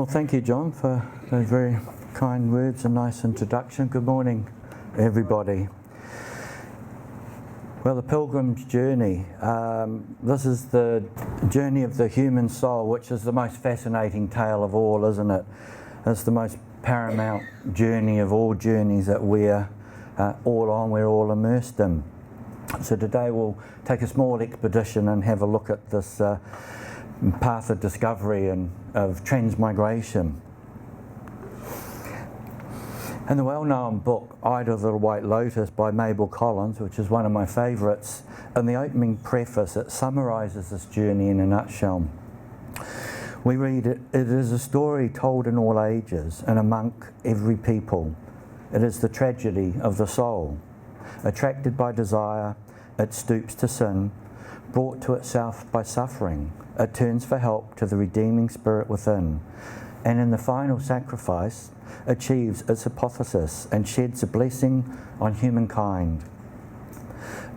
thank you, John, for those very kind words and nice introduction. Good morning, everybody. Well, the Pilgrim's journey. This is the journey of the human soul, which is the most fascinating tale of all, isn't it? It's the most paramount journey of all journeys that we're all on, we're all immersed in. So today we'll take a small expedition and have a look at this path of discovery and of transmigration. In the well-known book Ida of the White Lotus by Mabel Collins, which is one of my favourites, in the opening preface it summarises this journey in a nutshell. We read, it is a story told in all ages and among every people. It is the tragedy of the soul. Attracted by desire, it stoops to sin. Brought to itself by suffering, it turns for help to the redeeming spirit within, and in the final sacrifice achieves its hypothesis and sheds a blessing on humankind.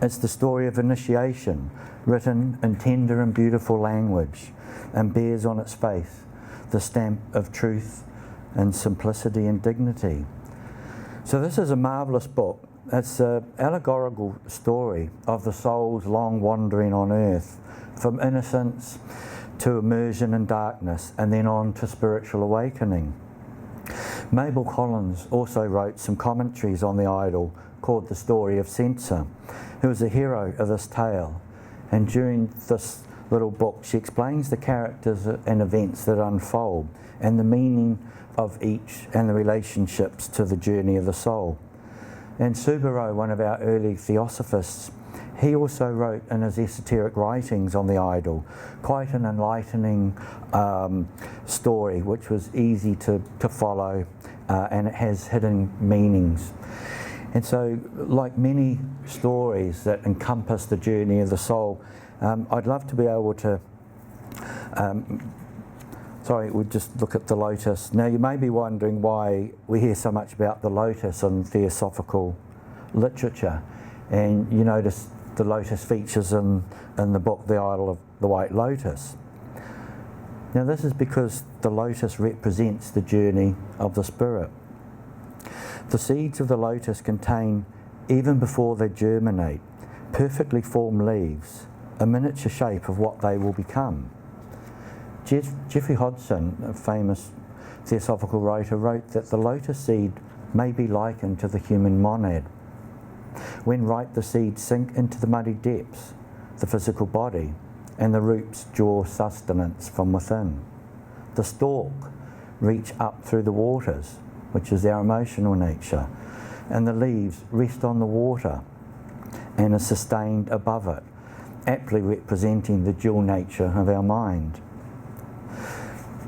It's the story of initiation, written in tender and beautiful language, and bears on its face the stamp of truth and simplicity and dignity. So this is a marvellous book. It's an allegorical story of the soul's long wandering on earth, from innocence to immersion in darkness, and then on to spiritual awakening. Mabel Collins also wrote some commentaries on the idol called The Story of Censor, who is the hero of this tale. And during this little book, she explains the characters and events that unfold, and the meaning of each, and the relationships to the journey of the soul. And Subaru, one of our early Theosophists, he also wrote in his esoteric writings on the idol quite an enlightening story, which was easy to follow, and it has hidden meanings. And so, like many stories that encompass the journey of the soul, I'd love to be able to we'll just look at the lotus. Now you may be wondering why we hear so much about the lotus in theosophical literature, and you notice the lotus features in the book The Idol of the White Lotus. Now this is because the lotus represents the journey of the spirit. The seeds of the lotus contain, even before they germinate, perfectly formed leaves, a miniature shape of what they will become. Geoffrey Hodgson, a famous theosophical writer, wrote that the lotus seed may be likened to the human monad. When ripe, the seeds sink into the muddy depths, the physical body, and the roots draw sustenance from within. The stalk reach up through the waters, which is our emotional nature, and the leaves rest on the water and are sustained above it, aptly representing the dual nature of our mind.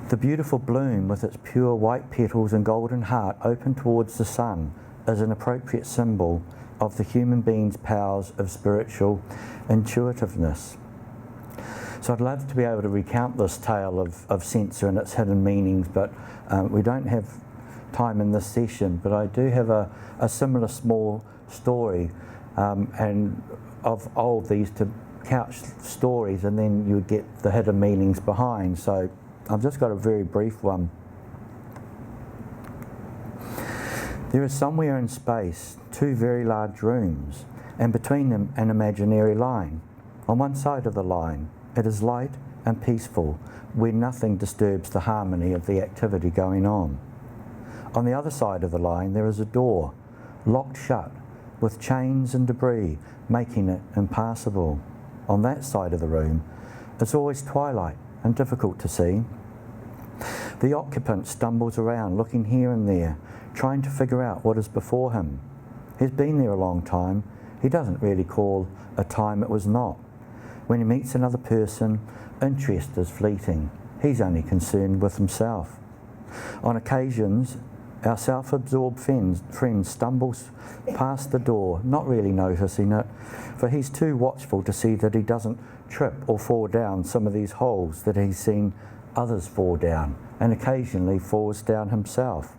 The beautiful bloom with its pure white petals and golden heart open towards the sun is an appropriate symbol of the human being's powers of spiritual intuitiveness. So I'd love to be able to recount this tale of Censor and its hidden meanings, but we don't have time in this session. But I do have a similar small story, and of all these to couch stories, and then you would get the hidden meanings behind. So I've just got a very brief one. There is somewhere in space two very large rooms, and between them an imaginary line. On one side of the line, it is light and peaceful, where nothing disturbs the harmony of the activity going on. On the other side of the line, there is a door, locked shut, with chains and debris, making it impassable. On that side of the room, it's always twilight and difficult to see. The occupant stumbles around, looking here and there, trying to figure out what is before him. He's been there a long time. He doesn't really call a time it was not. When he meets another person, interest is fleeting. He's only concerned with himself. On occasions, our self-absorbed friend stumbles past the door, not really noticing it, for he's too watchful to see that he doesn't trip or fall down some of these holes that he's seen others fall down, and occasionally falls down himself.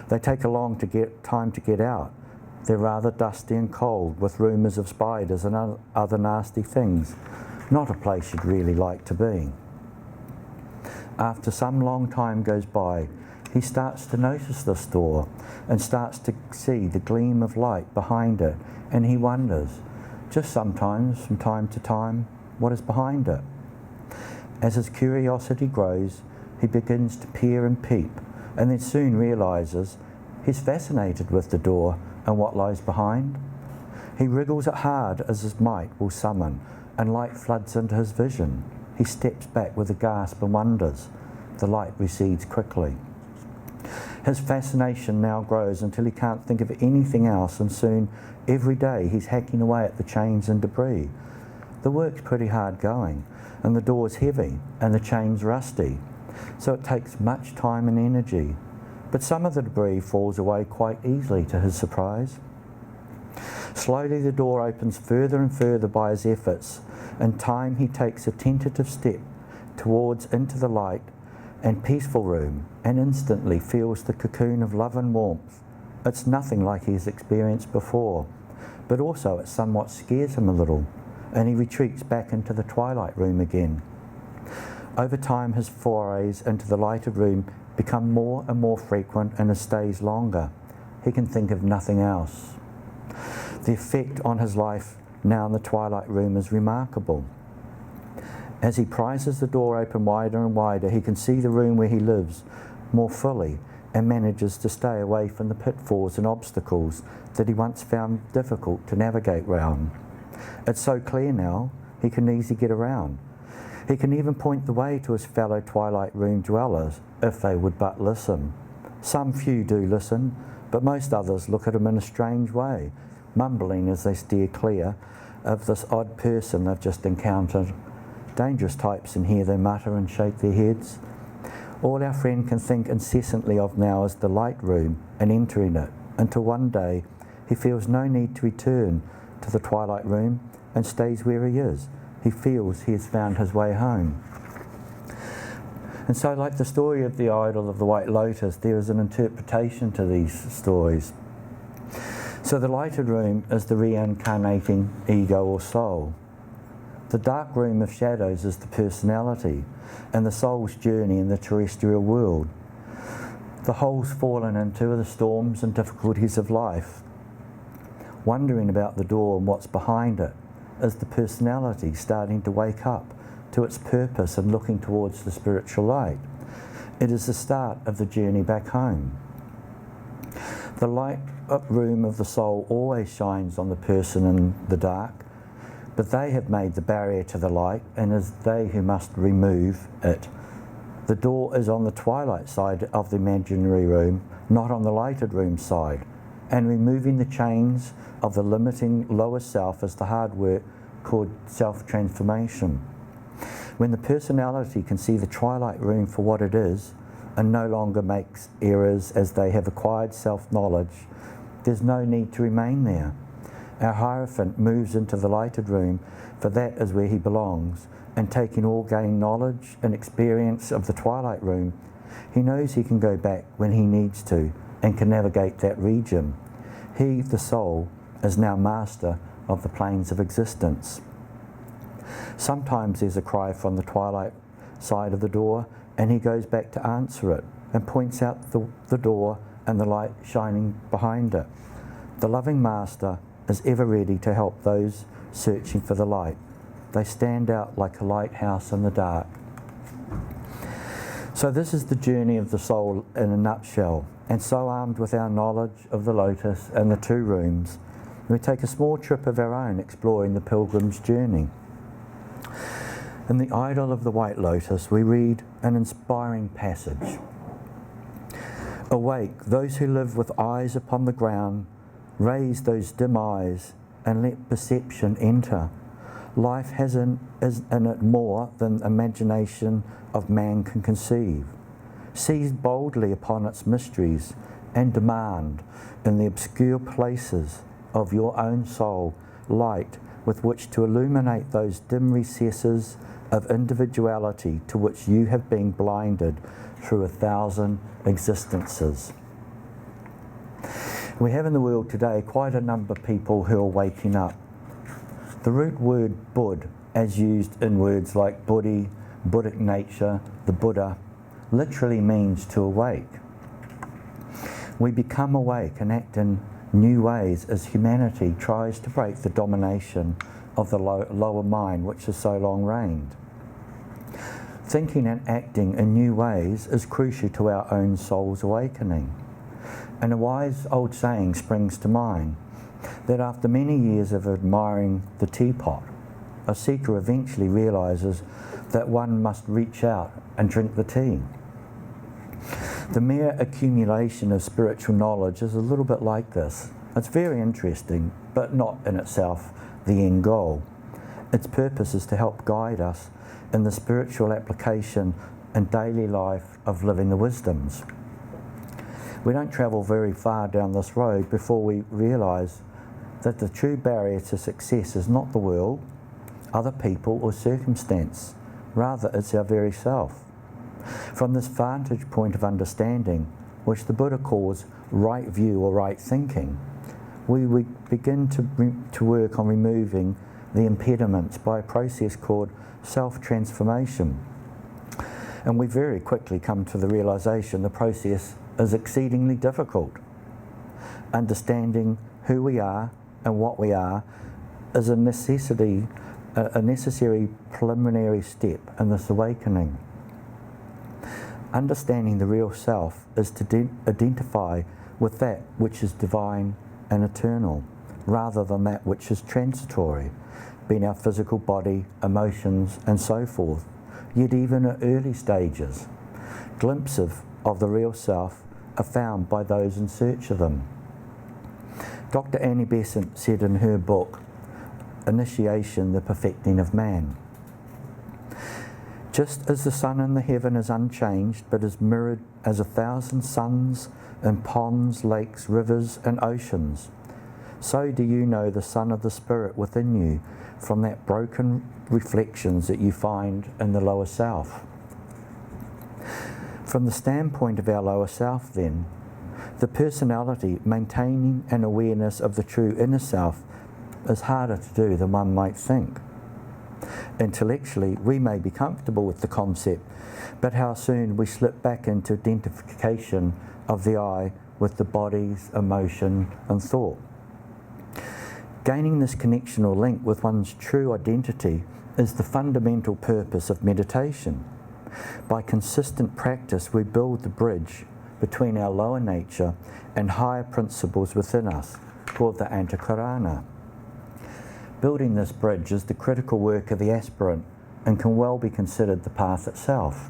They take a long time to get out. They're rather dusty and cold, with rumours of spiders and other nasty things. Not a place you'd really like to be. After some long time goes by, he starts to notice this door and starts to see the gleam of light behind it, and he wonders, just sometimes, from time to time, what is behind it. As his curiosity grows, he begins to peer and peep, and then soon realizes he's fascinated with the door and what lies behind. He wriggles it hard as his might will summon, and light floods into his vision. He steps back with a gasp and wonders. The light recedes quickly. His fascination now grows until he can't think of anything else, and soon, every day, he's hacking away at the chains and debris. The work's pretty hard going, and the door's heavy, and the chain's rusty, so it takes much time and energy. But some of the debris falls away quite easily to his surprise. Slowly the door opens further and further by his efforts. In time he takes a tentative step towards into the light and peaceful room, and instantly feels the cocoon of love and warmth. It's nothing like he's experienced before, but also it somewhat scares him a little, and he retreats back into the twilight room again. Over time his forays into the lighted room become more and more frequent, and his stays longer. He can think of nothing else. The effect on his life now in the twilight room is remarkable. As he prizes the door open wider and wider, he can see the room where he lives more fully, and manages to stay away from the pitfalls and obstacles that he once found difficult to navigate round. It's so clear now, he can easily get around. He can even point the way to his fellow twilight room dwellers, if they would but listen. Some few do listen, but most others look at him in a strange way, mumbling as they steer clear of this odd person they've just encountered. Dangerous types in here, they mutter and shake their heads. All our friend can think incessantly of now is the light room and entering it, until one day he feels no need to return to the twilight room and stays where he is. He feels he has found his way home. And so, like the story of the idol of the White Lotus, there is an interpretation to these stories. So the lighted room is the reincarnating ego or soul. The dark room of shadows is the personality and the soul's journey in the terrestrial world. The holes fallen into are the storms and difficulties of life. Wondering about the door and what's behind it is the personality starting to wake up to its purpose and looking towards the spiritual light. It is the start of the journey back home. The light room of the soul always shines on the person in the dark, but they have made the barrier to the light, and it is they who must remove it. The door is on the twilight side of the imaginary room, not on the lighted room side, and removing the chains of the limiting lower self is the hard work called self-transformation. When the personality can see the twilight room for what it is, and no longer makes errors as they have acquired self-knowledge, there's no need to remain there. Our Hierophant moves into the lighted room, for that is where he belongs, and taking all gained knowledge and experience of the twilight room, he knows he can go back when he needs to, and can navigate that region. He, the soul, is now master of the planes of existence. Sometimes there's a cry from the twilight side of the door, and he goes back to answer it, and points out the door and the light shining behind it. The loving master is ever ready to help those searching for the light. They stand out like a lighthouse in the dark. So this is the journey of the soul in a nutshell, and so armed with our knowledge of the lotus and the two rooms, we take a small trip of our own exploring the pilgrim's journey. In the Idol of the White Lotus we read an inspiring passage. Awake, those who live with eyes upon the ground, raise those dim eyes and let perception enter. Life is in it more than imagination of man can conceive. Seize boldly upon its mysteries and demand in the obscure places of your own soul light with which to illuminate those dim recesses of individuality to which you have been blinded through 1,000 existences. We have in the world today quite a number of people who are waking up. The root word Bud, as used in words like Buddhi, Buddhic nature, the Buddha, literally means to awake. We become awake and act in new ways as humanity tries to break the domination of the lower mind which has so long reigned. Thinking and acting in new ways is crucial to our own soul's awakening. And a wise old saying springs to mind, that after many years of admiring the teapot, a seeker eventually realises that one must reach out and drink the tea. The mere accumulation of spiritual knowledge is a little bit like this. It's very interesting, but not in itself the end goal. Its purpose is to help guide us in the spiritual application and daily life of living the wisdoms. We don't travel very far down this road before we realise that the true barrier to success is not the world, other people or circumstance. Rather, it's our very self. From this vantage point of understanding, which the Buddha calls right view or right thinking, we begin to work on removing the impediments by a process called self-transformation. And we very quickly come to the realisation the process is exceedingly difficult. Understanding who we are and what we are is a necessary preliminary step in this awakening. Understanding the real self is to identify with that which is divine and eternal, rather than that which is transitory, being our physical body, emotions, and so forth. Yet even at early stages, glimpses of the real self are found by those in search of them. Dr. Annie Besant said in her book, Initiation, the Perfecting of Man, just as the sun in the heaven is unchanged, but is mirrored as 1,000 suns in ponds, lakes, rivers, and oceans, so do you know the Son of the Spirit within you from that broken reflections that you find in the lower self. From the standpoint of our lower self, then, the personality maintaining an awareness of the true inner self is harder to do than one might think. Intellectually, we may be comfortable with the concept, but how soon we slip back into identification of the I with the body's emotion and thought. Gaining this connection or link with one's true identity is the fundamental purpose of meditation. By consistent practice, we build the bridge between our lower nature and higher principles within us, called the antakarana. Building this bridge is the critical work of the aspirant and can well be considered the path itself.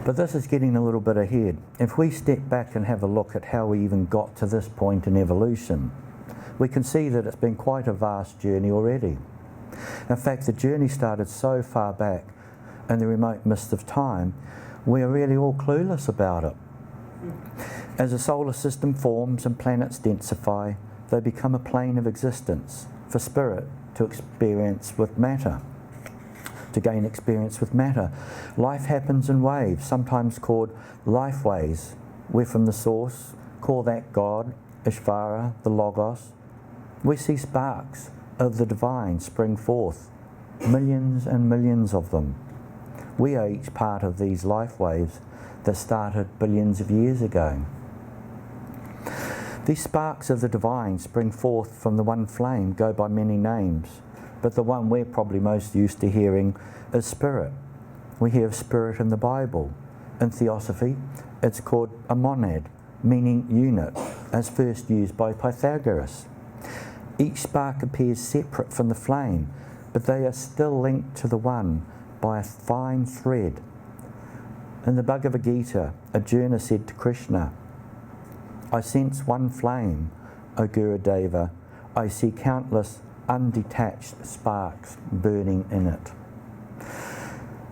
But this is getting a little bit ahead. If we step back and have a look at how we even got to this point in evolution, we can see that it's been quite a vast journey already. In fact, the journey started so far back in the remote mist of time, we are really all clueless about it. As the solar system forms and planets densify, they become a plane of existence for spirit to experience with matter, to gain experience with matter. Life happens in waves, sometimes called life waves. We're from the source, call that God, Ishvara, the Logos. We see sparks of the divine spring forth, millions and millions of them. We are each part of these life waves that started billions of years ago. These sparks of the divine spring forth from the one flame, go by many names, but the one we're probably most used to hearing is spirit. We hear of spirit in the Bible. In Theosophy, it's called a monad, meaning unit, as first used by Pythagoras. Each spark appears separate from the flame, but they are still linked to the one by a fine thread. In the Bhagavad Gita, Arjuna said to Krishna, I sense one flame, O Gurudeva. I see countless undetached sparks burning in it.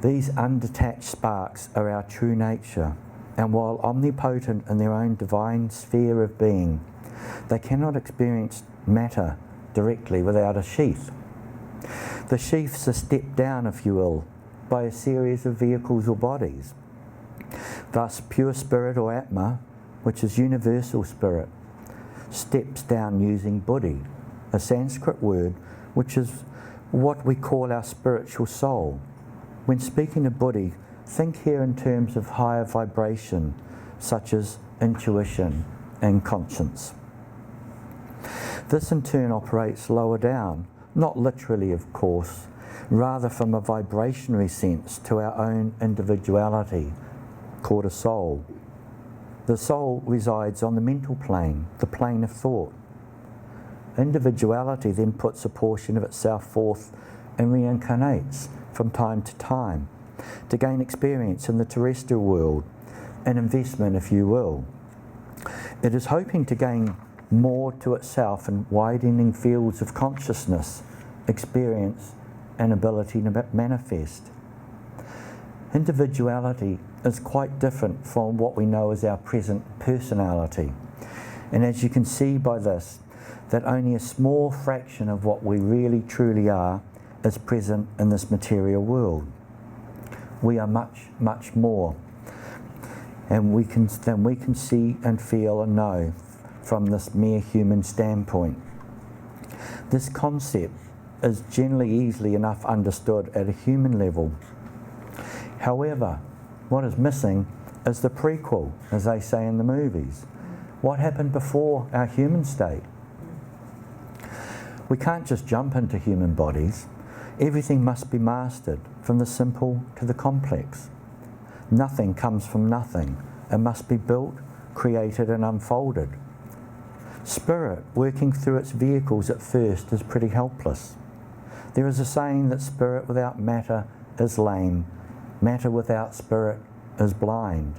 These undetached sparks are our true nature, and while omnipotent in their own divine sphere of being, they cannot experience matter directly without a sheath. The sheaths are stepped down, if you will, by a series of vehicles or bodies. Thus, pure spirit or Atma, which is universal spirit, steps down using buddhi, a Sanskrit word which is what we call our spiritual soul. When speaking of Buddhi, think here in terms of higher vibration, such as intuition and conscience. This in turn operates lower down, not literally of course, rather from a vibrationary sense to our own individuality, called a soul. The soul resides on the mental plane, the plane of thought. Individuality then puts a portion of itself forth and reincarnates from time to gain experience in the terrestrial world, an investment if you will. It is hoping to gain more to itself in widening fields of consciousness, experience and ability to manifest. Individuality is quite different from what we know as our present personality. And as you can see by this, that only a small fraction of what we really truly are is present in this material world. We are much, much more. And we can see and feel and know from this mere human standpoint. This concept is generally easily enough understood at a human level. However, what is missing is the prequel, as they say in the movies. What happened before our human state? We can't just jump into human bodies. Everything must be mastered, from the simple to the complex. Nothing comes from nothing. It must be built, created and unfolded. Spirit, working through its vehicles at first, is pretty helpless. There is a saying that spirit without matter is lame. Matter without spirit is blind.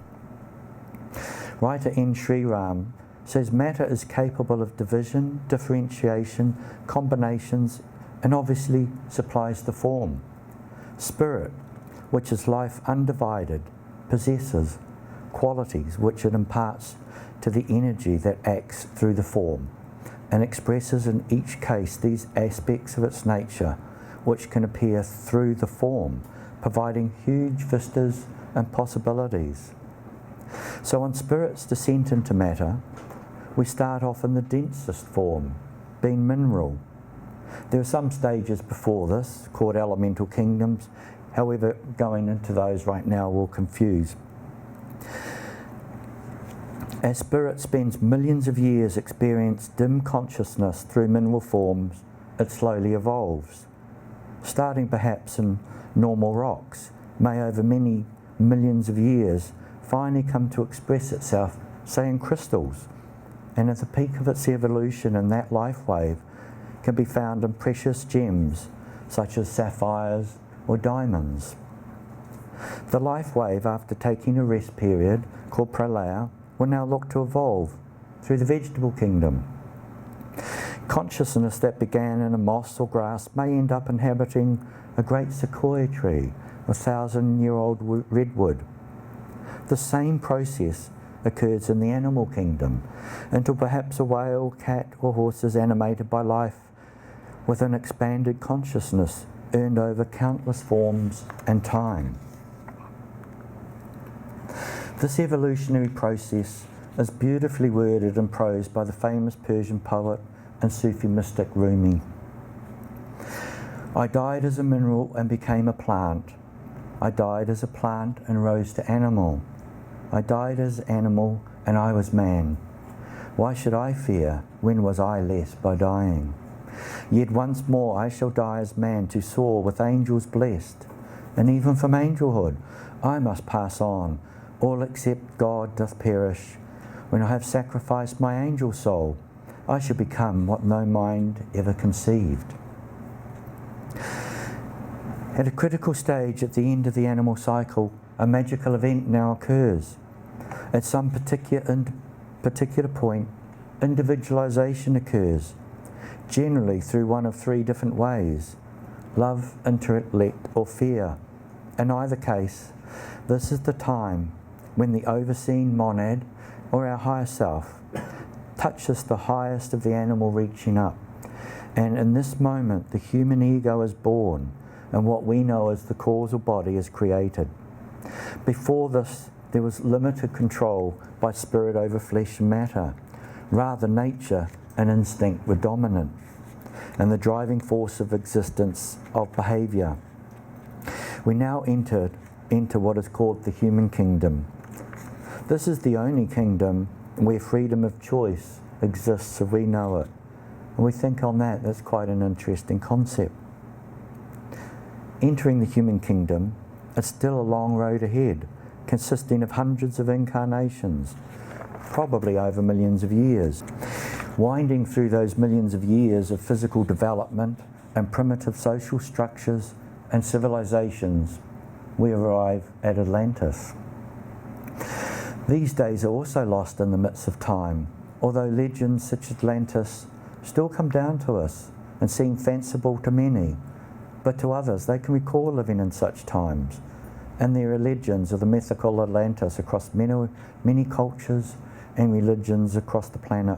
Writer N. Sri Ram says matter is capable of division, differentiation, combinations, and obviously supplies the form. Spirit, which is life undivided, possesses qualities which it imparts to the energy that acts through the form, and expresses in each case these aspects of its nature which can appear through the form, providing huge vistas and possibilities. So on Spirit's descent into matter, we start off in the densest form, being mineral. There are some stages before this, called elemental kingdoms. However, going into those right now will confuse. As Spirit spends millions of years experiencing dim consciousness through mineral forms, it slowly evolves. Starting perhaps in normal rocks, may over many millions of years finally come to express itself, say in crystals, and at the peak of its evolution in that life wave can be found in precious gems such as sapphires or diamonds. The life wave, after taking a rest period called pralaya, will now look to evolve through the vegetable kingdom. Consciousness that began in a moss or grass may end up inhabiting a great sequoia tree, a 1,000-year-old redwood. The same process occurs in the animal kingdom, until perhaps a whale, cat or horse is animated by life with an expanded consciousness earned over countless forms and time. This evolutionary process is beautifully worded in prose by the famous Persian poet and Sufi mystic Rumi. I died as a mineral and became a plant. I died as a plant and rose to animal. I died as animal and I was man. Why should I fear? When was I less by dying? Yet once more I shall die as man to soar with angels blessed. And even from angelhood I must pass on. All except God doth perish. When I have sacrificed my angel soul, I shall become what no mind ever conceived. At a critical stage at the end of the animal cycle, a magical event now occurs. At some particular point, individualization occurs, generally through one of three different ways: love, intellect, or fear. In either case, this is the time when the overseen monad, or our higher self, touches the highest of the animal reaching up. And in this moment, the human ego is born, and what we know as the causal body is created. Before this, there was limited control by spirit over flesh and matter. Rather, nature and instinct were dominant. and the driving force of existence of behaviour. We now enter what is called the human kingdom. This is the only kingdom where freedom of choice exists as we know it. And we think on that, that's quite an interesting concept. Entering the human kingdom, it's still a long road ahead, consisting of hundreds of incarnations, probably over millions of years. Winding through those millions of years of physical development and primitive social structures and civilizations, we arrive at Atlantis. These days are also lost in the midst of time, although legends such as Atlantis still come down to us and seem fanciful to many, but to others they can recall living in such times, and there are legends of the mythical Atlantis across many cultures and religions across the planet.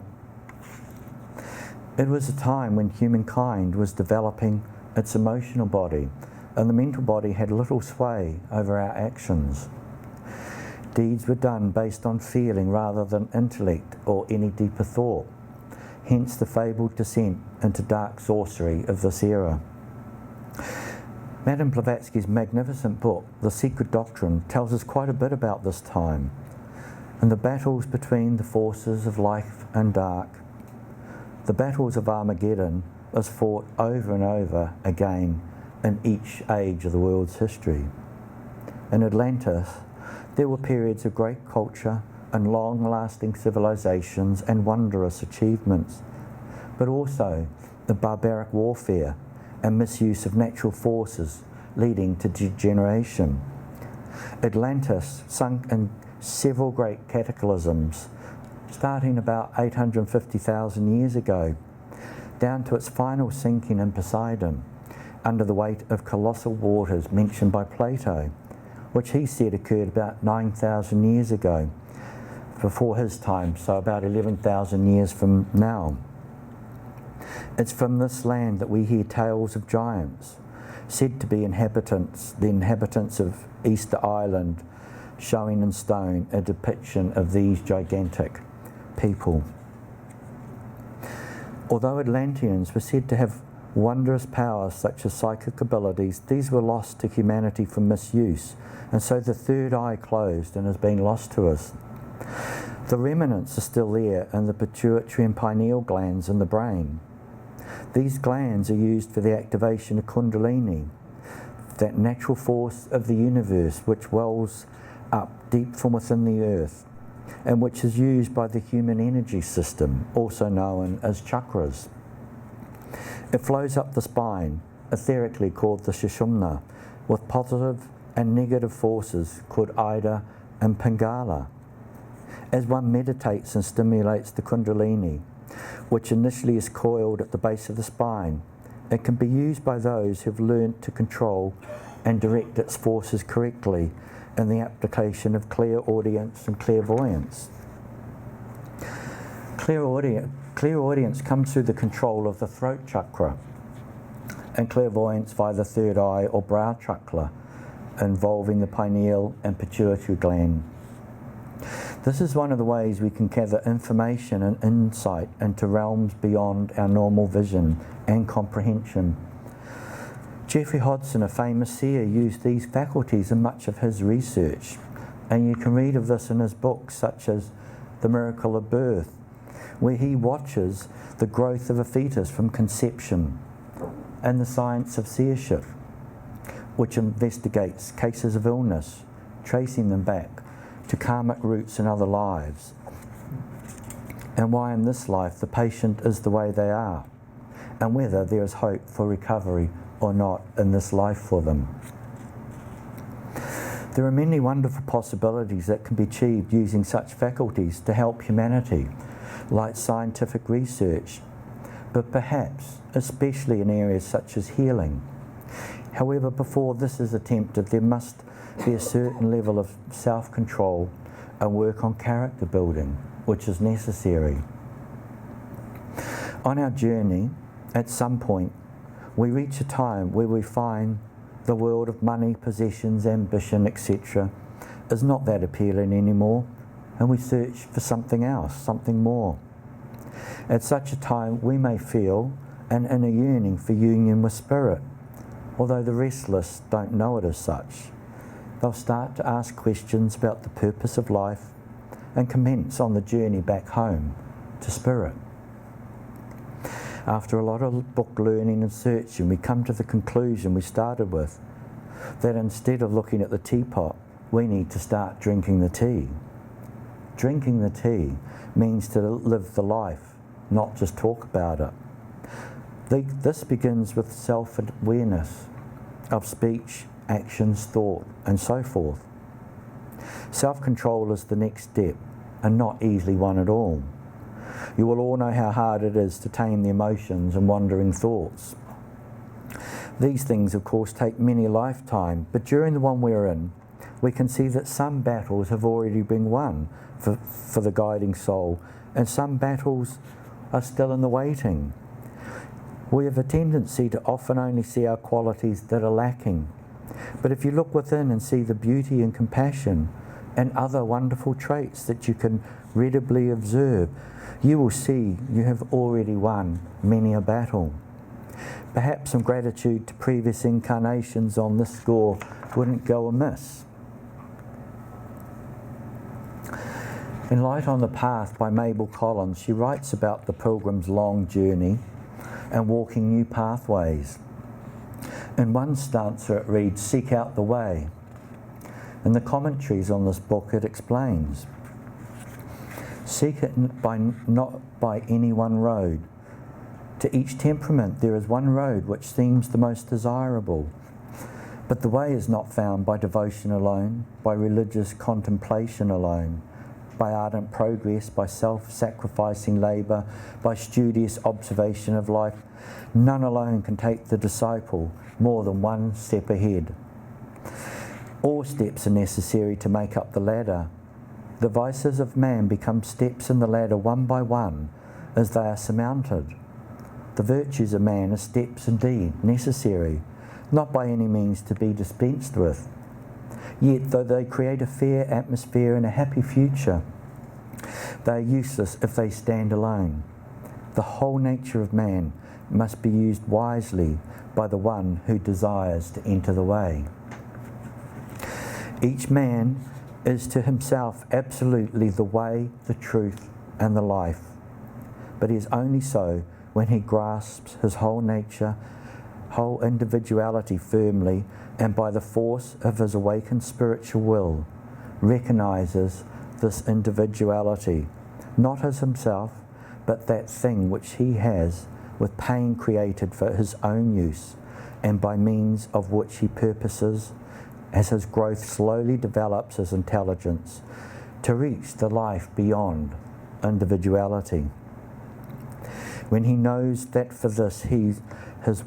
It was a time when humankind was developing its emotional body, and the mental body had little sway over our actions. Deeds were done based on feeling rather than intellect or any deeper thought, hence the fabled descent into dark sorcery of this era. Madame Blavatsky's magnificent book, The Secret Doctrine, tells us quite a bit about this time and the battles between the forces of life and dark. The battles of Armageddon is fought over and over again in each age of the world's history. In Atlantis, there were periods of great culture and long-lasting civilizations and wondrous achievements, but also the barbaric warfare and misuse of natural forces leading to degeneration. Atlantis sunk in several great cataclysms, starting about 850,000 years ago, down to its final sinking in Poseidon, under the weight of colossal waters mentioned by Plato, which he said occurred about 9,000 years ago, before his time, so about 11,000 years from now. It's from this land that we hear tales of giants, said to be the inhabitants of Easter Island, showing in stone a depiction of these gigantic people. Although Atlanteans were said to have wondrous powers such as psychic abilities, these were lost to humanity from misuse, and so the third eye closed and has been lost to us. The remnants are still there in the pituitary and pineal glands in the brain. These glands are used for the activation of Kundalini, that natural force of the universe which wells up deep from within the earth, and which is used by the human energy system, also known as chakras. It flows up the spine, etherically called the Sushumna, with positive and negative forces called Ida and Pingala. As one meditates and stimulates the Kundalini, which initially is coiled at the base of the spine, it can be used by those who have learned to control and direct its forces correctly in the application of clairaudience and clairvoyance. Clairaudience comes through the control of the throat chakra, and clairvoyance via the third eye or brow chakra, involving the pineal and pituitary gland. This is one of the ways we can gather information and insight into realms beyond our normal vision and comprehension. Geoffrey Hodgson, a famous seer, used these faculties in much of his research, and you can read of this in his books such as The Miracle of Birth, where he watches the growth of a fetus from conception, and The Science of Seership, which investigates cases of illness, tracing them back to karmic roots in other lives, and why in this life the patient is the way they are, and whether there is hope for recovery or not in this life for them. There are many wonderful possibilities that can be achieved using such faculties to help humanity, like scientific research, but perhaps especially in areas such as healing. However, before this is attempted, there must be a certain level of self-control and work on character building, which is necessary. On our journey, at some point, we reach a time where we find the world of money, possessions, ambition, etc. is not that appealing anymore, and we search for something else, something more. At such a time, we may feel an inner yearning for union with spirit, although the restless don't know it as such. They'll start to ask questions about the purpose of life and commence on the journey back home to spirit. After a lot of book learning and searching, we come to the conclusion we started with, that instead of looking at the teapot, we need to start drinking the tea. Drinking the tea means to live the life, not just talk about it. This begins with self-awareness of speech, actions, thought, and so forth. Self-control is the next step, and not easily one at all. You will all know how hard it is to tame the emotions and wandering thoughts. These things, of course, take many a lifetime, but during the one we're in, we can see that some battles have already been won for the guiding soul, and some battles are still in the waiting. We have a tendency to often only see our qualities that are lacking. But if you look within and see the beauty and compassion and other wonderful traits that you can readily observe, you will see you have already won many a battle. Perhaps some gratitude to previous incarnations on this score wouldn't go amiss. In Light on the Path by Mabel Collins, she writes about the pilgrim's long journey and walking new pathways. In one stanza it reads, "Seek out the way." In the commentaries on this book it explains, "Seek it not by any one road. To each temperament there is one road which seems the most desirable. But the way is not found by devotion alone, by religious contemplation alone, by ardent progress, by self-sacrificing labour, by studious observation of life. None alone can take the disciple more than one step ahead. All steps are necessary to make up the ladder. The vices of man become steps in the ladder one by one as they are surmounted. The virtues of man are steps indeed, necessary, not by any means to be dispensed with. Yet, though they create a fair atmosphere and a happy future, they are useless if they stand alone. The whole nature of man must be used wisely by the one who desires to enter the way. Each man is to himself absolutely the way, the truth, and the life. But he is only so when he grasps his whole nature, whole individuality firmly, and by the force of his awakened spiritual will, recognises this individuality, not as himself, but that thing which he has, with pain created for his own use, and by means of which he purposes, as his growth slowly develops his intelligence, to reach the life beyond individuality. When he knows that for this his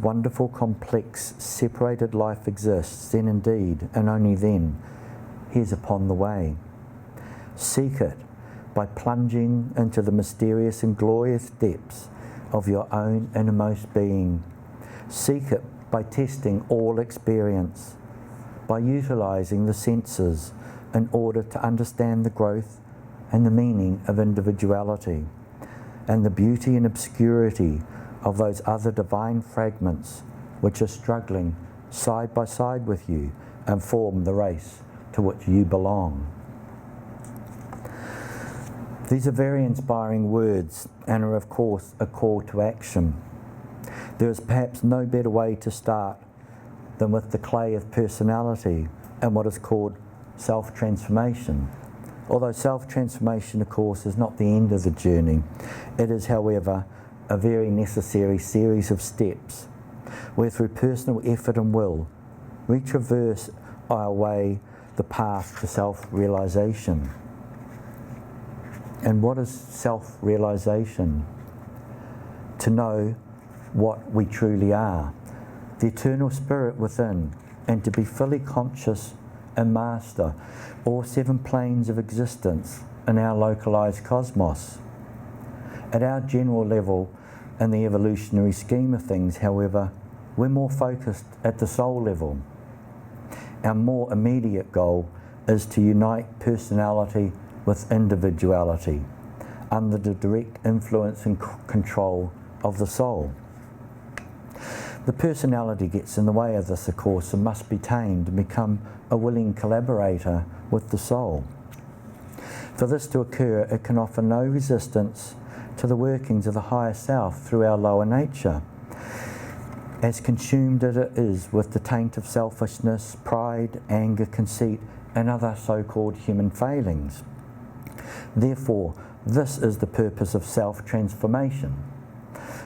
wonderful, complex, separated life exists, then indeed, and only then, he is upon the way. Seek it by plunging into the mysterious and glorious depths of your own innermost being. Seek it by testing all experience, by utilising the senses in order to understand the growth and the meaning of individuality, and the beauty and obscurity of those other divine fragments which are struggling side by side with you and form the race to which you belong. These are very inspiring words and are of course a call to action. There is perhaps no better way to start than with the clay of personality and what is called self-transformation. Although self-transformation, of course, is not the end of the journey, it is, however, a very necessary series of steps where through personal effort and will we traverse our way the path to self-realisation. And what is self-realisation? To know what we truly are, the eternal spirit within, and to be fully conscious and master all 7 planes of existence in our localised cosmos. At our general level, in the evolutionary scheme of things, however, we're more focused at the soul level. Our more immediate goal is to unite personality with individuality under the direct influence and control of the soul. The personality gets in the way of this, of course, and must be tamed and become a willing collaborator with the soul. For this to occur, it can offer no resistance to the workings of the higher self through our lower nature, as consumed as it is with the taint of selfishness, pride, anger, conceit, and other so-called human failings. Therefore, this is the purpose of self-transformation,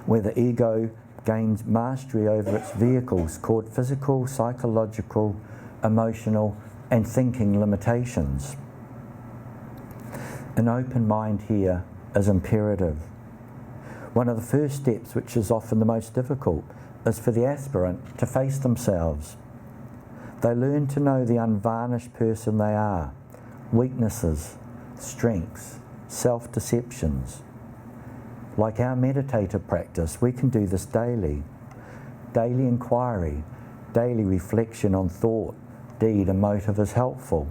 where the ego gains mastery over its vehicles called physical, psychological, emotional, and thinking limitations. An open mind here is imperative. One of the first steps, which is often the most difficult, is for the aspirant to face themselves. They learn to know the unvarnished person they are, weaknesses, strengths, self-deceptions. Like our meditative practice, we can do this daily. Daily inquiry, daily reflection on thought, deed and motive is helpful.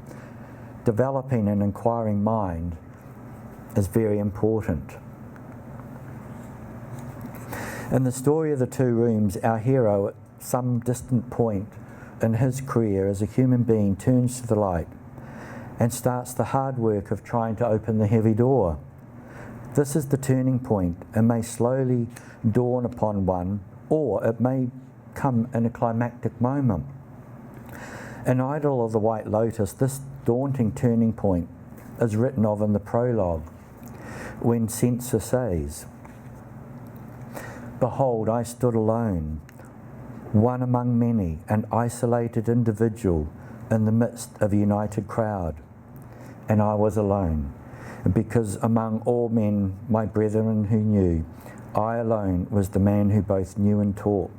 Developing an inquiring mind is very important. In the story of the two rooms, our hero at some distant point in his career as a human being turns to the light and starts the hard work of trying to open the heavy door. This is the turning point and may slowly dawn upon one, or it may come in a climactic moment. In Idol of the White Lotus, this daunting turning point is written of in the prologue, when Censor says, "Behold, I stood alone, one among many, an isolated individual in the midst of a united crowd. And I was alone, because among all men, my brethren who knew, I alone was the man who both knew and taught.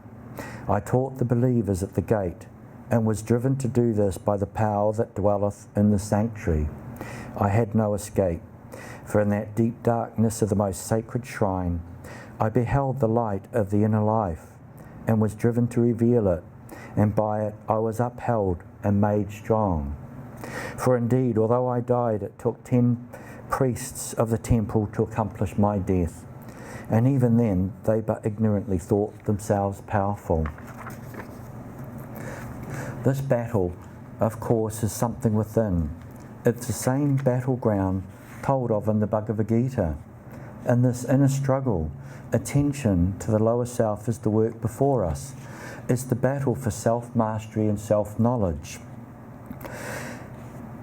I taught the believers at the gate, and was driven to do this by the power that dwelleth in the sanctuary. I had no escape, for in that deep darkness of the most sacred shrine, I beheld the light of the inner life, and was driven to reveal it, and by it I was upheld and made strong. For indeed, although I died, it took 10 priests of the temple to accomplish my death, and even then they but ignorantly thought themselves powerful." This battle, of course, is something within. It's the same battleground told of in the Bhagavad Gita. In this inner struggle, attention to the lower self is the work before us. It's the battle for self-mastery and self-knowledge.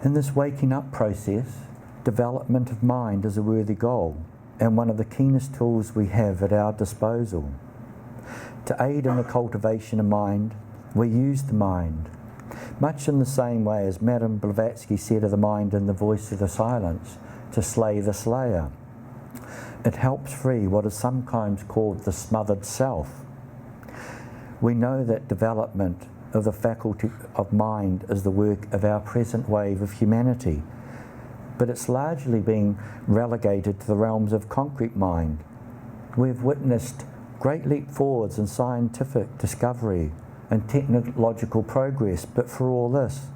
In this waking up process, development of mind is a worthy goal and one of the keenest tools we have at our disposal. To aid in the cultivation of mind, we use the mind, much in the same way as Madame Blavatsky said of the mind in The Voice of the Silence, to slay the slayer. It helps free what is sometimes called the smothered self. We know that development of the faculty of mind is the work of our present wave of humanity, but it's largely being relegated to the realms of concrete mind. We've witnessed great leap forwards in scientific discovery and technological progress, but for all this,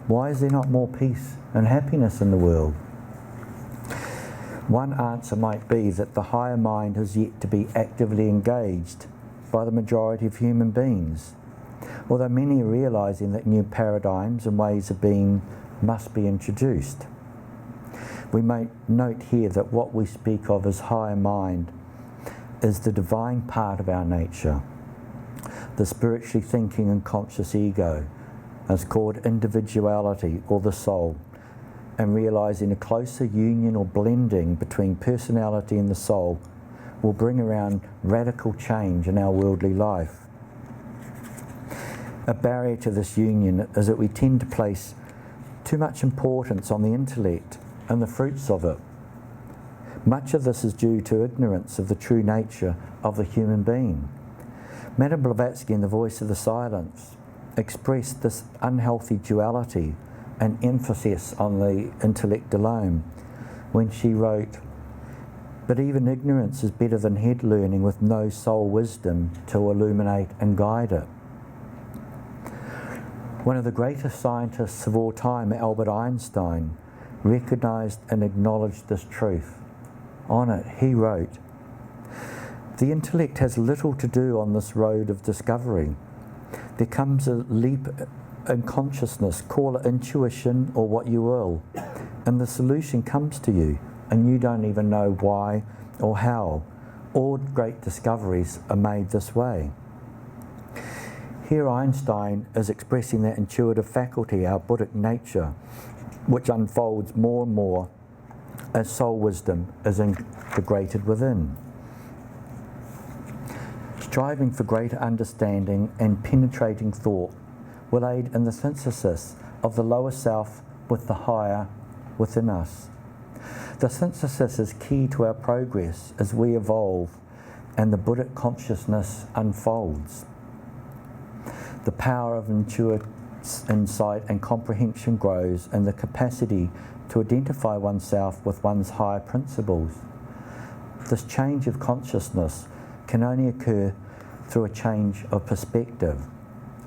why is there not more peace and happiness in the world? One answer might be that the higher mind has yet to be actively engaged by the majority of human beings, although many are realising that new paradigms and ways of being must be introduced. We may note here that what we speak of as higher mind is the divine part of our nature, the spiritually thinking and conscious ego, as called individuality or the soul, and realising a closer union or blending between personality and the soul will bring around radical change in our worldly life. A barrier to this union is that we tend to place too much importance on the intellect and the fruits of it. Much of this is due to ignorance of the true nature of the human being. Madame Blavatsky in The Voice of the Silence expressed this unhealthy duality and emphasis on the intellect alone when she wrote, "But even ignorance is better than head learning with no soul wisdom to illuminate and guide it." One of the greatest scientists of all time, Albert Einstein, recognised and acknowledged this truth. On it, he wrote, The intellect has little to do on this road of discovery. There comes a leap in consciousness, call it intuition or what you will, and the solution comes to you, and you don't even know why or how. All great discoveries are made this way. Here Einstein is expressing that intuitive faculty, our Buddhic nature, which unfolds more and more as soul wisdom is integrated within. Striving for greater understanding and penetrating thought will aid in the synthesis of the lower self with the higher within us. The synthesis is key to our progress as we evolve and the Buddhic consciousness unfolds. The power of intuitive insight and comprehension grows, and the capacity to identify oneself with one's higher principles. This change of consciousness can only occur through a change of perspective.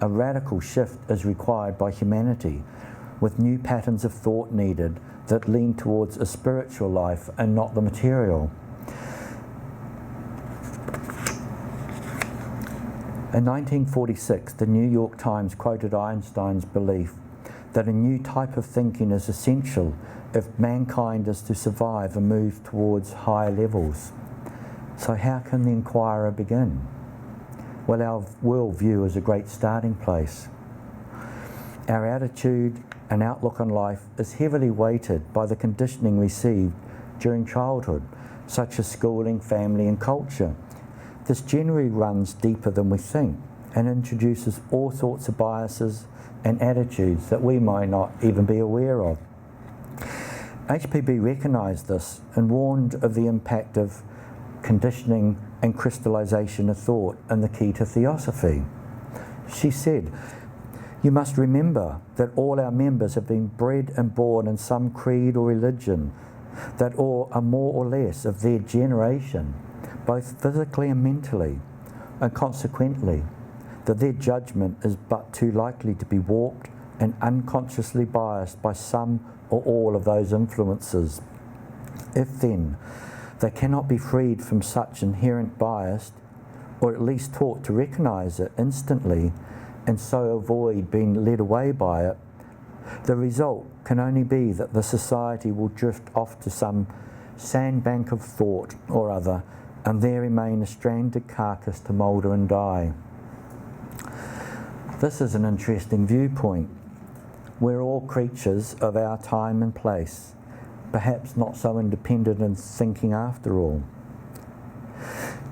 A radical shift is required by humanity, with new patterns of thought needed that lean towards a spiritual life and not the material. In 1946, the New York Times quoted Einstein's belief that a new type of thinking is essential if mankind is to survive and move towards higher levels. So how can the inquirer begin? Well, our worldview is a great starting place. Our attitude and outlook on life is heavily weighted by the conditioning received during childhood, such as schooling, family and culture. This generally runs deeper than we think and introduces all sorts of biases and attitudes that we might not even be aware of. HPB recognised this and warned of the impact of conditioning and crystallisation of thought and the key to theosophy. She said, "You must remember that all our members have been bred and born in some creed or religion, that all are more or less of their generation, both physically and mentally, and consequently, that their judgment is but too likely to be warped and unconsciously biased by some or all of those influences. If then they cannot be freed from such inherent bias, or at least taught to recognise it instantly and so avoid being led away by it, the result can only be that the society will drift off to some sandbank of thought or other, and there remain a stranded carcass to moulder and die." This is an interesting viewpoint. We're all creatures of our time and place, perhaps not so independent in thinking after all.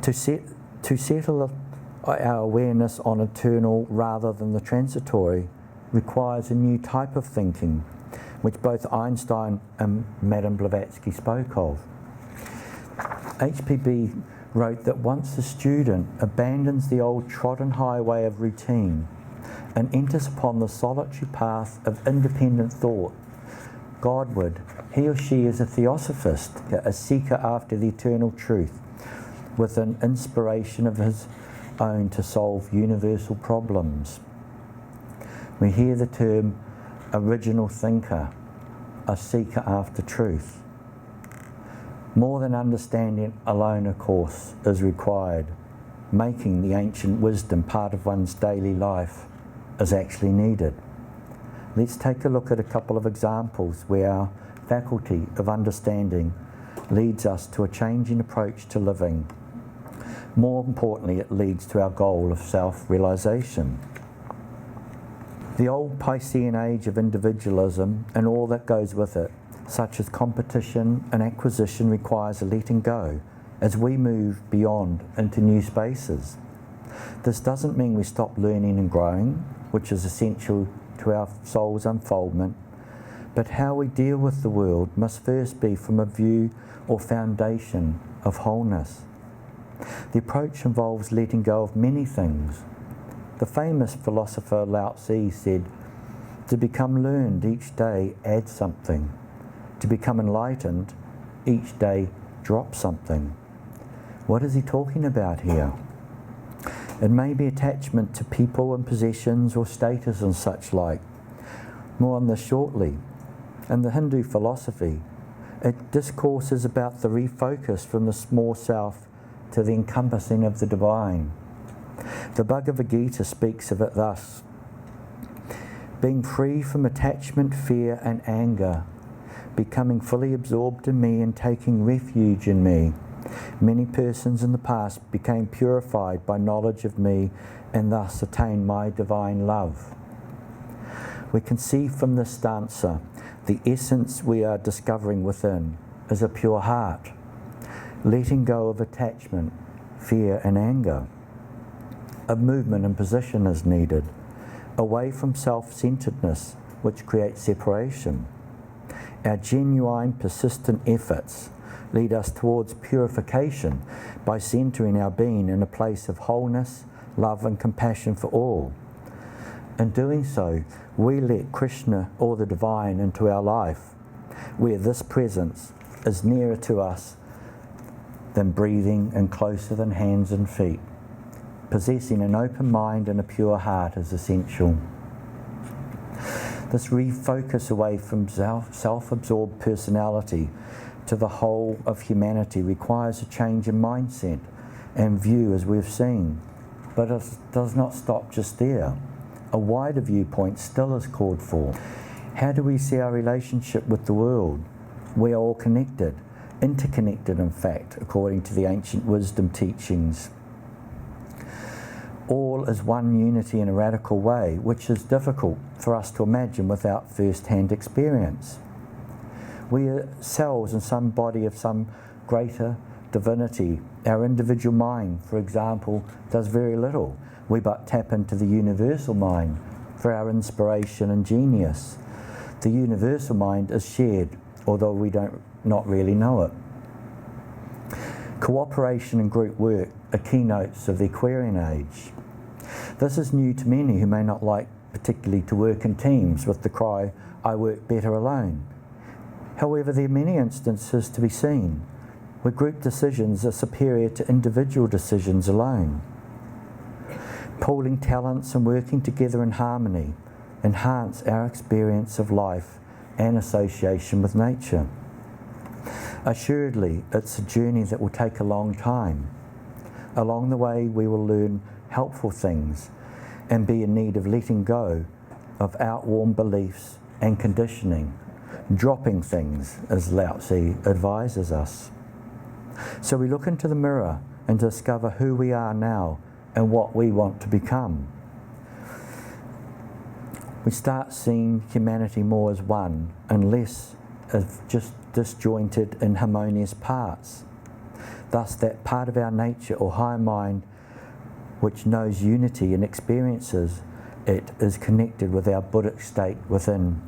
To settle our awareness on eternal rather than the transitory requires a new type of thinking, which both Einstein and Madame Blavatsky spoke of. HPB wrote that once the student abandons the old trodden highway of routine and enters upon the solitary path of independent thought, Godward, he or she is a theosophist, a seeker after the eternal truth, with an inspiration of his own to solve universal problems. We hear the term original thinker, a seeker after truth. More than understanding alone, of course, is required. Making the ancient wisdom part of one's daily life is actually needed. Let's take a look at a couple of examples where our faculty of understanding leads us to a changing approach to living. More importantly, it leads to our goal of self-realisation. The old Piscean age of individualism and all that goes with it, such as competition and acquisition, requires a letting go as we move beyond into new spaces. This doesn't mean we stop learning and growing, which is essential to our soul's unfoldment, but how we deal with the world must first be from a view or foundation of wholeness. The approach involves letting go of many things. The famous philosopher Lao Tzu said, "To become learned each day, add something. To become enlightened, each day drop something." What is he talking about here? It may be attachment to people and possessions or status and such like. More on this shortly. In the Hindu philosophy, it discourses about the refocus from the small self to the encompassing of the divine. The Bhagavad Gita speaks of it thus: being free from attachment, fear and anger, becoming fully absorbed in me and taking refuge in me. Many persons in the past became purified by knowledge of me and thus attained my divine love. We can see from this stanza the essence we are discovering within is a pure heart, letting go of attachment, fear and anger. A movement and position is needed, away from self-centeredness, which creates separation. Our genuine, persistent efforts lead us towards purification by centering our being in a place of wholeness, love and compassion for all. In doing so, we let Krishna or the divine into our life, where this presence is nearer to us than breathing and closer than hands and feet. Possessing an open mind and a pure heart is essential. This refocus away from self-absorbed personality to the whole of humanity requires a change in mindset and view, as we've seen. But it does not stop just there. A wider viewpoint still is called for. How do we see our relationship with the world? We are all connected, interconnected in fact, according to the ancient wisdom teachings. All is one unity in a radical way, which is difficult for us to imagine without first-hand experience. We are cells in some body of some greater divinity. Our individual mind, for example, does very little. We but tap into the universal mind for our inspiration and genius. The universal mind is shared, although we don't not really know it. Cooperation and group work are keynotes of the Aquarian age. This is new to many who may not like particularly to work in teams with the cry, "I work better alone." However, there are many instances to be seen where group decisions are superior to individual decisions alone. Pooling talents and working together in harmony enhance our experience of life and association with nature. Assuredly, it's a journey that will take a long time. Along the way, we will learn helpful things and be in need of letting go of outworn beliefs and conditioning, dropping things, as Lao Tzu advises us. So we look into the mirror and discover who we are now and what we want to become. We start seeing humanity more as one and less as just disjointed and harmonious parts. Thus, that part of our nature or higher mind which knows unity and experiences it is connected with our Buddhic state within.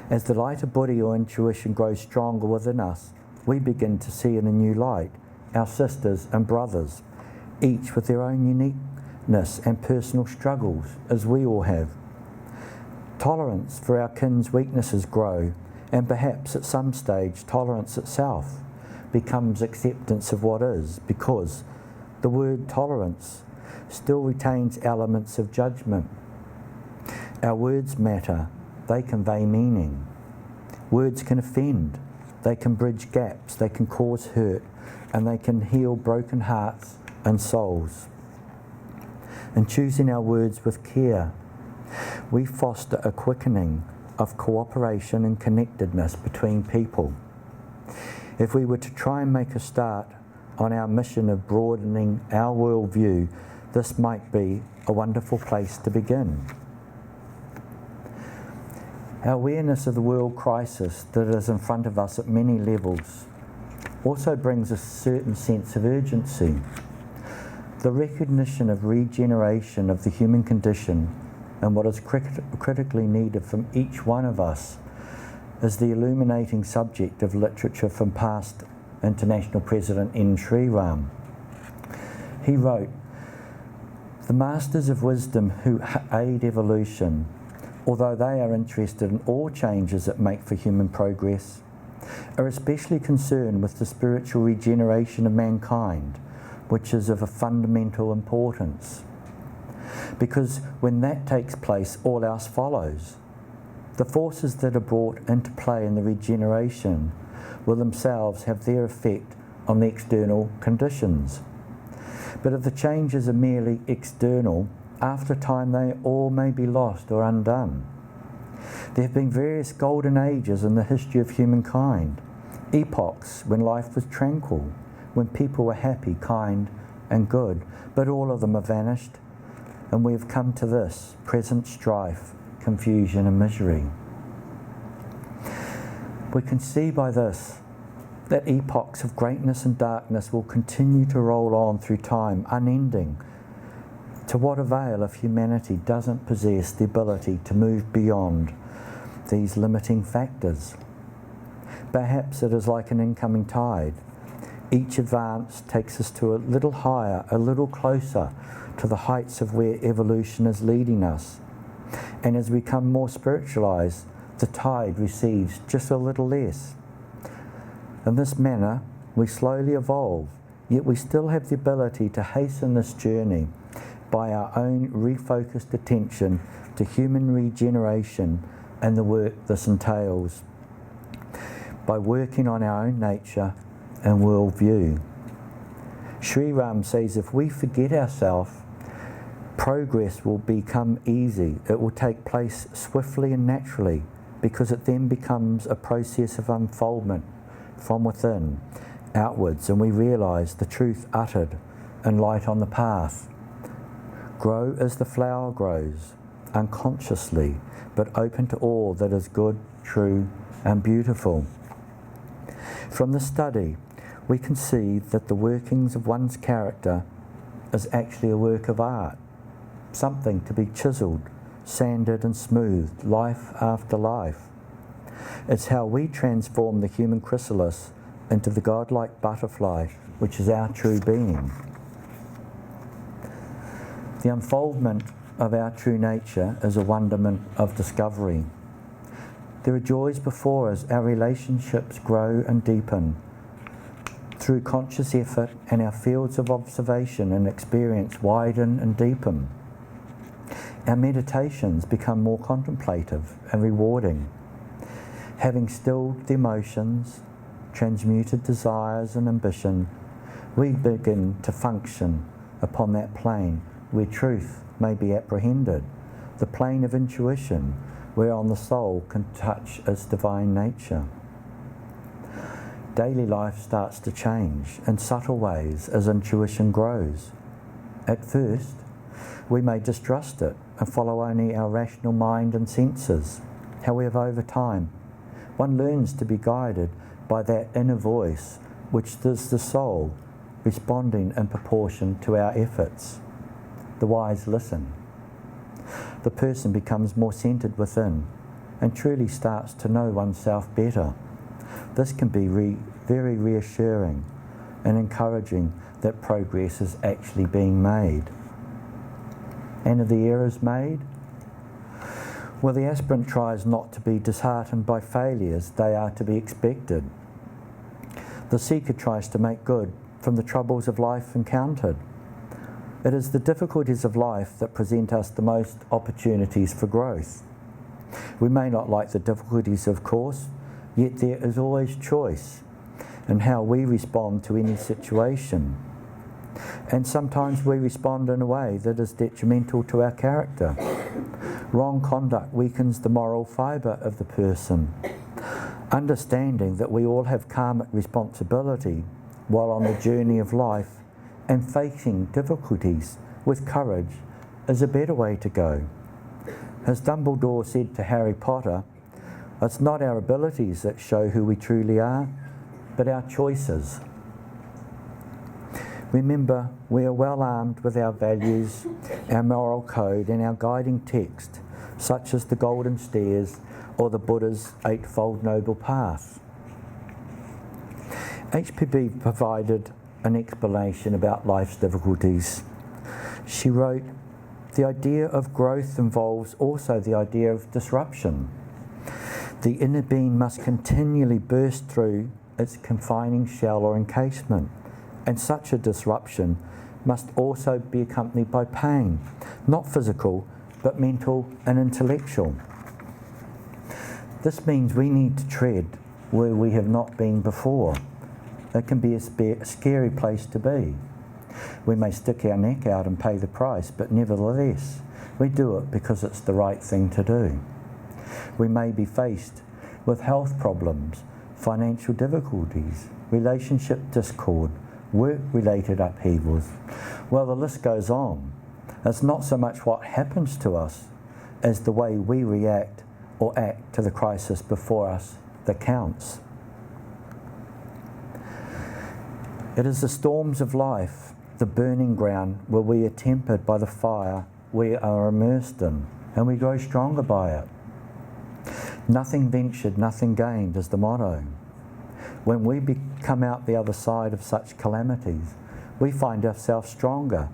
As the light of Buddhi or intuition grows stronger within us, we begin to see in a new light our sisters and brothers, each with their own uniqueness and personal struggles, as we all have. Tolerance for our kin's weaknesses grow, and perhaps at some stage tolerance itself becomes acceptance of what is, because the word tolerance still retains elements of judgment. Our words matter, they convey meaning. Words can offend, they can bridge gaps, they can cause hurt, and they can heal broken hearts and souls. In choosing our words with care, we foster a quickening of cooperation and connectedness between people. If we were to try and make a start on our mission of broadening our worldview, this might be a wonderful place to begin. Our awareness of the world crisis that is in front of us at many levels also brings a certain sense of urgency. The recognition of regeneration of the human condition and what is critically needed from each one of us is the illuminating subject of literature from past International President N. Sri Ram. He wrote, "The masters of wisdom who aid evolution, although they are interested in all changes that make for human progress, are especially concerned with the spiritual regeneration of mankind, which is of a fundamental importance. Because when that takes place, all else follows. The forces that are brought into play in the regeneration will themselves have their effect on the external conditions. But if the changes are merely external, after a time they all may be lost or undone. There have been various golden ages in the history of humankind, epochs when life was tranquil, when people were happy, kind and good, but all of them have vanished, and we have come to this present strife, confusion and misery. We can see by this that epochs of greatness and darkness will continue to roll on through time, unending. To what avail if humanity doesn't possess the ability to move beyond these limiting factors? Perhaps it is like an incoming tide. Each advance takes us to a little higher, a little closer to the heights of where evolution is leading us. And as we become more spiritualized, the tide recedes just a little less. In this manner, we slowly evolve, yet we still have the ability to hasten this journey by our own refocused attention to human regeneration and the work this entails, by working on our own nature and worldview. Sri Ram says if we forget ourselves, progress will become easy. It will take place swiftly and naturally, because it then becomes a process of unfoldment from within outwards, and we realise the truth uttered and light on the path. Grow as the flower grows, unconsciously, but open to all that is good, true and beautiful. From the study, we can see that the workings of one's character is actually a work of art, something to be chiselled, sanded and smoothed, life after life. It's how we transform the human chrysalis into the godlike butterfly, which is our true being. The unfoldment of our true nature is a wonderment of discovery. There are joys before us. Our relationships grow and deepen through conscious effort, and our fields of observation and experience widen and deepen. Our meditations become more contemplative and rewarding. Having stilled the emotions, transmuted desires and ambition, we begin to function upon that plane where truth may be apprehended, the plane of intuition whereon the soul can touch its divine nature. Daily life starts to change in subtle ways as intuition grows. At first, we may distrust it and follow only our rational mind and senses. However, over time, one learns to be guided by that inner voice, which is the soul, responding in proportion to our efforts. The wise listen. The person becomes more centered within and truly starts to know oneself better. This can be very reassuring and encouraging that progress is actually being made. And are the errors made? Well, the aspirant tries not to be disheartened by failures. They are to be expected. The seeker tries to make good from the troubles of life encountered. It is the difficulties of life that present us the most opportunities for growth. We may not like the difficulties, of course, yet there is always choice in how we respond to any situation. And sometimes we respond in a way that is detrimental to our character. Wrong conduct weakens the moral fibre of the person. Understanding that we all have karmic responsibility while on the journey of life and facing difficulties with courage is a better way to go. As Dumbledore said to Harry Potter, it's not our abilities that show who we truly are, but our choices. Remember, we are well armed with our values, our moral code and our guiding text, such as the Golden Stairs or the Buddha's Eightfold Noble Path. HPB provided an explanation about life's difficulties. She wrote, "The idea of growth involves also the idea of disruption. The inner being must continually burst through its confining shell or encasement, and such a disruption must also be accompanied by pain, not physical, but mental and intellectual. This means we need to tread where we have not been before. It can be a scary place to be. We may stick our neck out and pay the price, but nevertheless, we do it because it's the right thing to do. We may be faced with health problems, financial difficulties, relationship discord, work-related upheavals. Well, the list goes on. It's not so much what happens to us as the way we react or act to the crisis before us that counts. It is the storms of life, the burning ground where we are tempered by the fire we are immersed in, and we grow stronger by it. Nothing ventured, nothing gained is the motto. When we come out the other side of such calamities, we find ourselves stronger,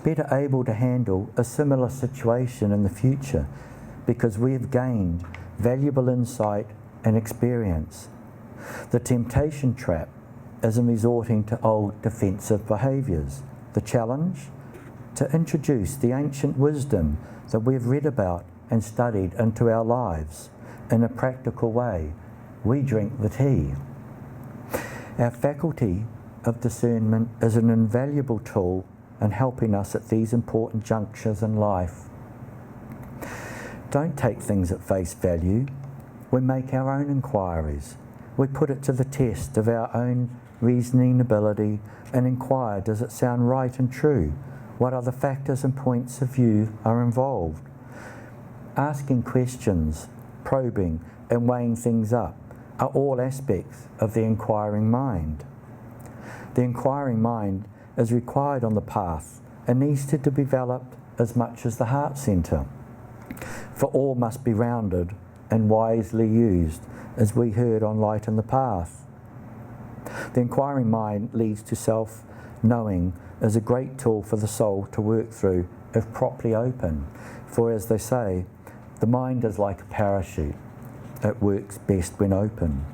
better able to handle a similar situation in the future, because we have gained valuable insight and experience. The temptation trap is in resorting to old defensive behaviours. The challenge? To introduce the ancient wisdom that we have read about and studied into our lives in a practical way. We drink the tea. Our faculty of discernment is an invaluable tool in helping us at these important junctures in life. Don't take things at face value. We make our own inquiries. We put it to the test of our own reasoning ability and inquire, does it sound right and true? What other factors and points of view are involved? Asking questions, probing and weighing things up are all aspects of the inquiring mind. The inquiring mind is required on the path and needs to be developed as much as the heart centre. For all must be rounded and wisely used, as we heard on Light in the Path. The inquiring mind leads to self-knowing as a great tool for the soul to work through if properly open. For as they say, the mind is like a parachute. It works best when open.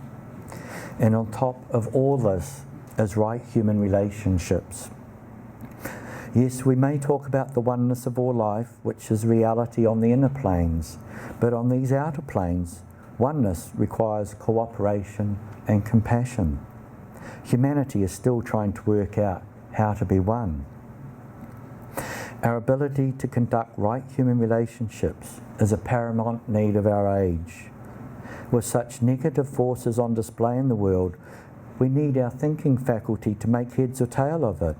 And on top of all this is right human relationships. Yes, we may talk about the oneness of all life, which is reality on the inner planes, but on these outer planes, oneness requires cooperation and compassion. Humanity is still trying to work out how to be one. Our ability to conduct right human relationships is a paramount need of our age. With such negative forces on display in the world, we need our thinking faculty to make heads or tail of it,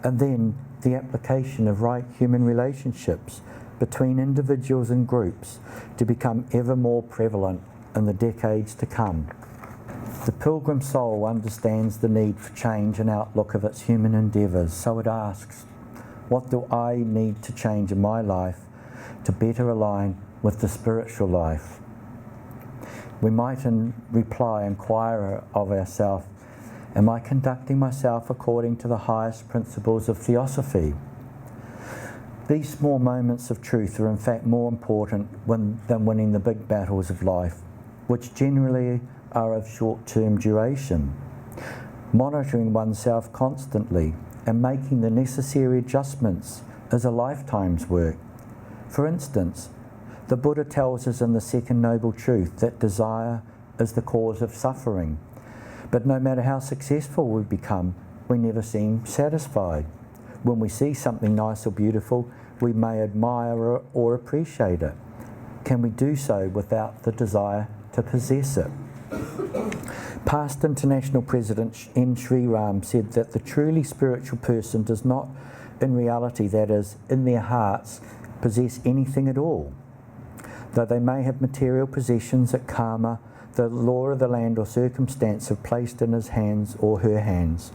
and then the application of right human relationships between individuals and groups to become ever more prevalent in the decades to come. The Pilgrim soul understands the need for change and outlook of its human endeavours, so it asks, what do I need to change in my life to better align with the spiritual life? We might in reply inquire of ourselves, am I conducting myself according to the highest principles of Theosophy? These small moments of truth are in fact more important than winning the big battles of life, which generally are of short-term duration. Monitoring oneself constantly and making the necessary adjustments is a lifetime's work. For instance, the Buddha tells us in the second noble truth that desire is the cause of suffering. But no matter how successful we become, we never seem satisfied. When we see something nice or beautiful, we may admire or appreciate it. Can we do so without the desire to possess it? Past International President N. Sri Ram said that the truly spiritual person does not, in reality, that is, in their hearts, possess anything at all. Though they may have material possessions that karma, the law of the land or circumstance have placed in his hands or her hands.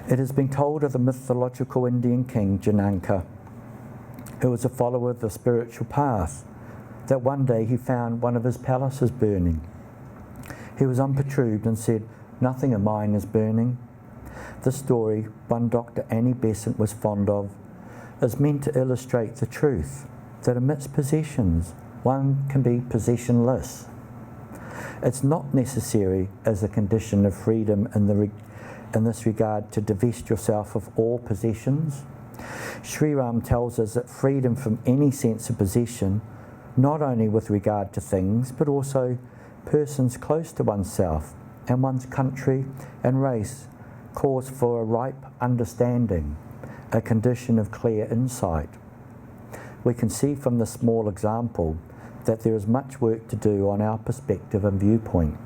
It has been told of the mythological Indian king Janaka, who was a follower of the spiritual path, that one day he found one of his palaces burning. He was unperturbed and said, "Nothing of mine is burning." This story, one Dr. Annie Besant was fond of, is meant to illustrate the truth that amidst possessions, one can be possessionless. It's not necessary as a condition of freedom in this regard to divest yourself of all possessions. Sri Ram tells us that freedom from any sense of possession, not only with regard to things, but also persons close to oneself and one's country and race calls for a ripe understanding, a condition of clear insight. We can see from this small example that there is much work to do on our perspective and viewpoint.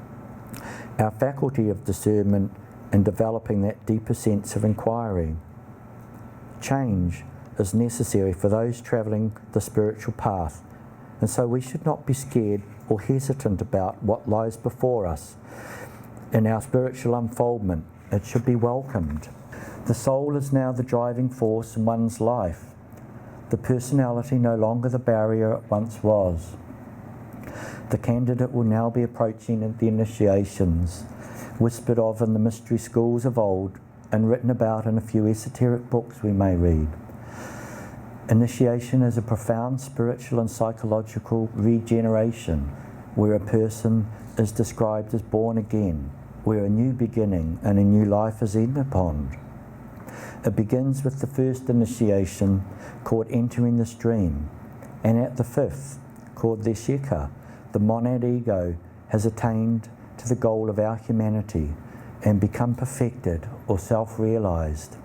Our faculty of discernment in developing that deeper sense of inquiry. Change is necessary for those travelling the spiritual path, and so we should not be scared or hesitant about what lies before us. In our spiritual unfoldment, it should be welcomed. The soul is now the driving force in one's life, the personality no longer the barrier it once was. The candidate will now be approaching the initiations, whispered of in the mystery schools of old and written about in a few esoteric books we may read. Initiation is a profound spiritual and psychological regeneration where a person is described as born again, where a new beginning and a new life is entered upon. It begins with the first initiation called entering the stream, and at the fifth, called the Sheka, the monad ego has attained to the goal of our humanity and become perfected or self-realized.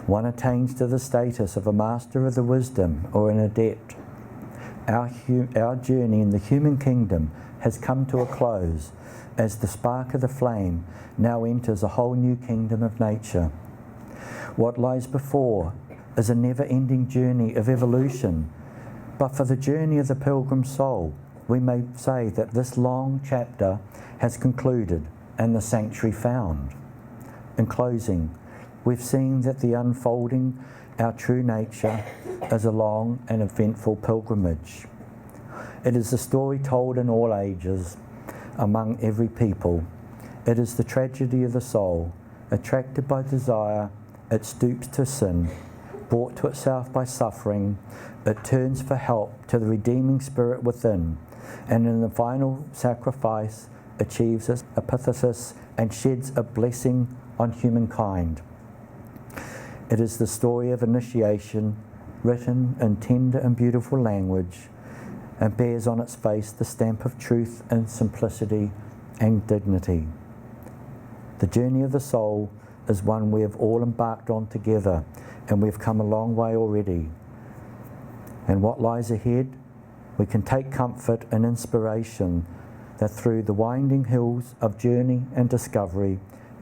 One attains to the status of a master of the wisdom or an adept. Our journey in the human kingdom has come to a close as the spark of the flame now enters a whole new kingdom of nature. What lies before is a never-ending journey of evolution, but for the journey of the pilgrim soul, we may say that this long chapter has concluded and the sanctuary found. In closing, we've seen that the unfolding our true nature is a long and eventful pilgrimage. It is a story told in all ages, among every people. It is the tragedy of the soul. Attracted by desire, it stoops to sin. Brought to itself by suffering, it turns for help to the redeeming spirit within, and in the final sacrifice achieves its apotheosis and sheds a blessing on humankind. It is the story of initiation, written in tender and beautiful language, and bears on its face the stamp of truth and simplicity and dignity. The journey of the soul is one we have all embarked on together, and we've come a long way already. And what lies ahead, we can take comfort and inspiration that through the winding hills of journey and discovery,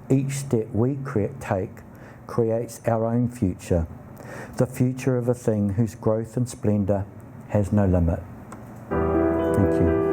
each step we take creates our own future, the future of a thing whose growth and splendour has no limit. Thank you.